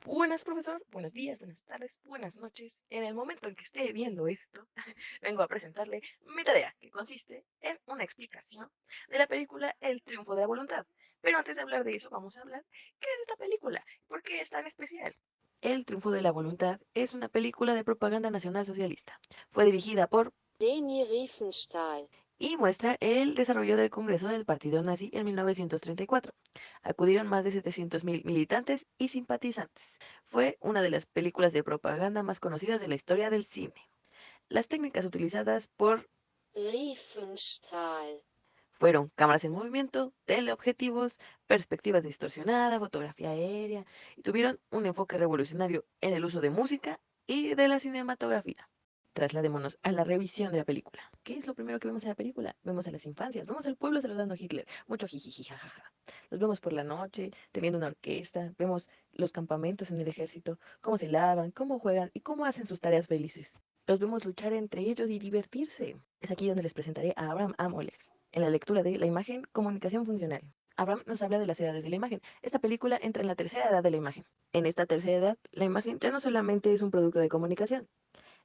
Buenas, profesor. Buenos días, buenas tardes, buenas noches. En el momento en que esté viendo esto, vengo a presentarle mi tarea, que consiste en una explicación de la película El triunfo de la voluntad. Pero antes de hablar de eso, vamos a hablar qué es esta película, por qué es tan especial. El triunfo de la voluntad es una película de propaganda nacional socialista. Fue dirigida por Leni Riefenstahl. y muestra el desarrollo del Congreso del Partido Nazi en 1934. Acudieron más de 700.000 militantes y simpatizantes. Fue una de las películas de propaganda más conocidas de la historia del cine. Las técnicas utilizadas Riefenstahl. fueron cámaras en movimiento, teleobjetivos, perspectivas distorsionadas, fotografía aérea, y tuvieron un enfoque revolucionario en el uso de música y de la cinematografía. Trasladémonos a la revisión de la película. ¿Qué es lo primero que vemos en la película? Vemos a las infancias, vemos al pueblo saludando a Hitler, mucho jijiji, jajaja. Los vemos por la noche, teniendo una orquesta, vemos los campamentos en el ejército, cómo se lavan, cómo juegan y cómo hacen sus tareas felices. Los vemos luchar entre ellos y divertirse. Es aquí donde les presentaré a Abraham A. Moles, en la lectura de La imagen, comunicación funcional. Abraham nos habla de las edades de la imagen. Esta película entra en la tercera edad de la imagen. En esta tercera edad, la imagen ya no solamente es un producto de comunicación,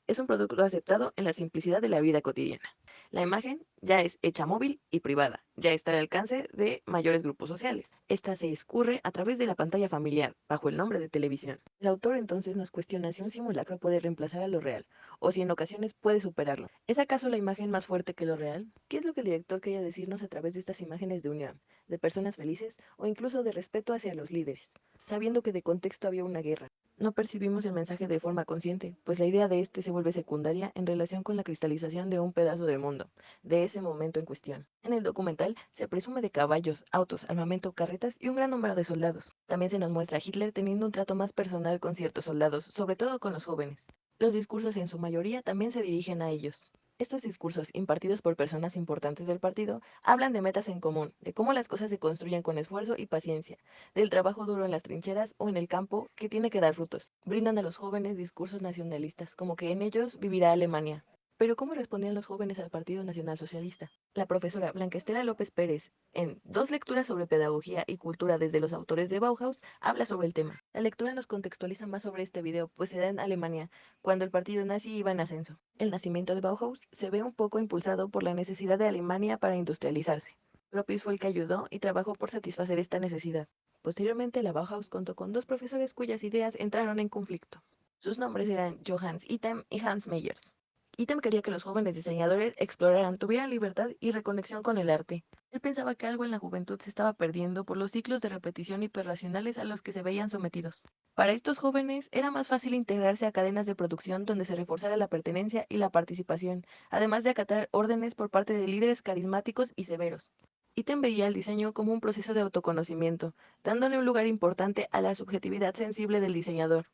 es un producto aceptado en la simplicidad de la vida cotidiana. La imagen ya es hecha móvil y privada, ya está al alcance de mayores grupos sociales. Esta se escurre a través de la pantalla familiar, bajo el nombre de televisión. El autor entonces nos cuestiona si un simulacro puede reemplazar a lo real, o si en ocasiones puede superarlo. ¿Es acaso la imagen más fuerte que lo real? ¿Qué es lo que el director quería decirnos a través de estas imágenes de unión, de personas felices o incluso de respeto hacia los líderes, sabiendo que de contexto había una guerra? No percibimos el mensaje de forma consciente, pues la idea de este se vuelve secundaria en relación con la cristalización de un pedazo del mundo, de ese momento en cuestión. En el documental se presume de caballos, autos, armamento, carretas y un gran número de soldados. También se nos muestra a Hitler teniendo un trato más personal con ciertos soldados, sobre todo con los jóvenes. Los discursos en su mayoría también se dirigen a ellos. Estos discursos, impartidos por personas importantes del partido, hablan de metas en común, de cómo las cosas se construyen con esfuerzo y paciencia, del trabajo duro en las trincheras o en el campo que tiene que dar frutos. Brindan a los jóvenes discursos nacionalistas, como que en ellos vivirá Alemania. Pero ¿cómo respondían los jóvenes al Partido Nacional Socialista? La profesora Blanca Estela López Pérez, en Dos lecturas sobre pedagogía y cultura desde los autores de Bauhaus, habla sobre el tema. La lectura nos contextualiza más sobre este video, pues se da en Alemania, cuando el partido nazi iba en ascenso. El nacimiento de Bauhaus se ve un poco impulsado por la necesidad de Alemania para industrializarse. Gropius fue el que ayudó y trabajó por satisfacer esta necesidad. Posteriormente, la Bauhaus contó con dos profesores cuyas ideas entraron en conflicto. Sus nombres eran Johannes Itten y Hans Meyers. Itten quería que los jóvenes diseñadores exploraran, tuvieran libertad y reconexión con el arte. Él pensaba que algo en la juventud se estaba perdiendo por los ciclos de repetición hiperracionales a los que se veían sometidos. Para estos jóvenes era más fácil integrarse a cadenas de producción donde se reforzara la pertenencia y la participación, además de acatar órdenes por parte de líderes carismáticos y severos. Itten veía el diseño como un proceso de autoconocimiento, dándole un lugar importante a la subjetividad sensible del diseñador.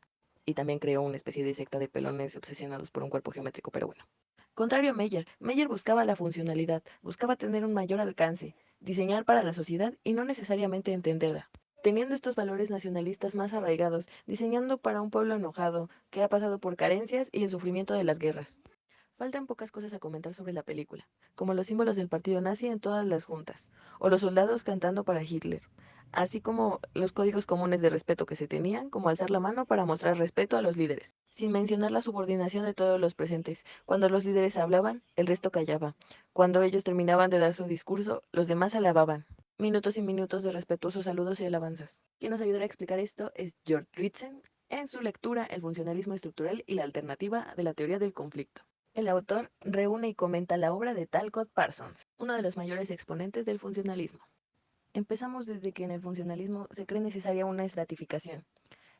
Y también creó una especie de secta de pelones obsesionados por un cuerpo geométrico, pero bueno. Contrario a Meyer, Meyer buscaba la funcionalidad, buscaba tener un mayor alcance, diseñar para la sociedad y no necesariamente entenderla. Teniendo estos valores nacionalistas más arraigados, diseñando para un pueblo enojado, que ha pasado por carencias y el sufrimiento de las guerras. Faltan pocas cosas a comentar sobre la película, como los símbolos del partido nazi en todas las juntas, o los soldados cantando para Hitler, así como los códigos comunes de respeto que se tenían, como alzar la mano para mostrar respeto a los líderes, sin mencionar la subordinación de todos los presentes. Cuando los líderes hablaban, el resto callaba. Cuando ellos terminaban de dar su discurso, los demás alababan. Minutos y minutos de respetuosos saludos y alabanzas. Quien nos ayudará a explicar esto es George Ritzen en su lectura El funcionalismo estructural y la alternativa de la teoría del conflicto. El autor reúne y comenta la obra de Talcott Parsons, uno de los mayores exponentes del funcionalismo. Empezamos desde que en el funcionalismo se cree necesaria una estratificación.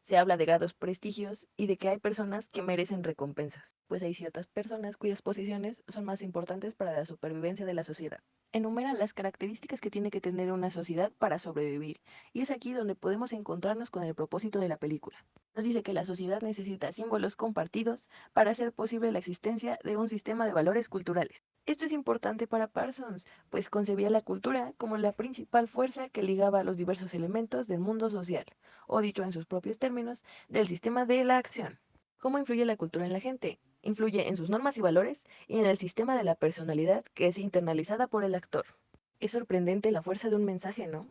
Se habla de grados prestigios y de que hay personas que merecen recompensas, pues hay ciertas personas cuyas posiciones son más importantes para la supervivencia de la sociedad. Enumera las características que tiene que tener una sociedad para sobrevivir, y es aquí donde podemos encontrarnos con el propósito de la película. Nos dice que la sociedad necesita símbolos compartidos para hacer posible la existencia de un sistema de valores culturales. Esto es importante para Parsons, pues concebía la cultura como la principal fuerza que ligaba a los diversos elementos del mundo social, o dicho en sus propios términos, del sistema de la acción. ¿Cómo influye la cultura en la gente? Influye en sus normas y valores y en el sistema de la personalidad que es internalizada por el actor. Es sorprendente la fuerza de un mensaje, ¿no?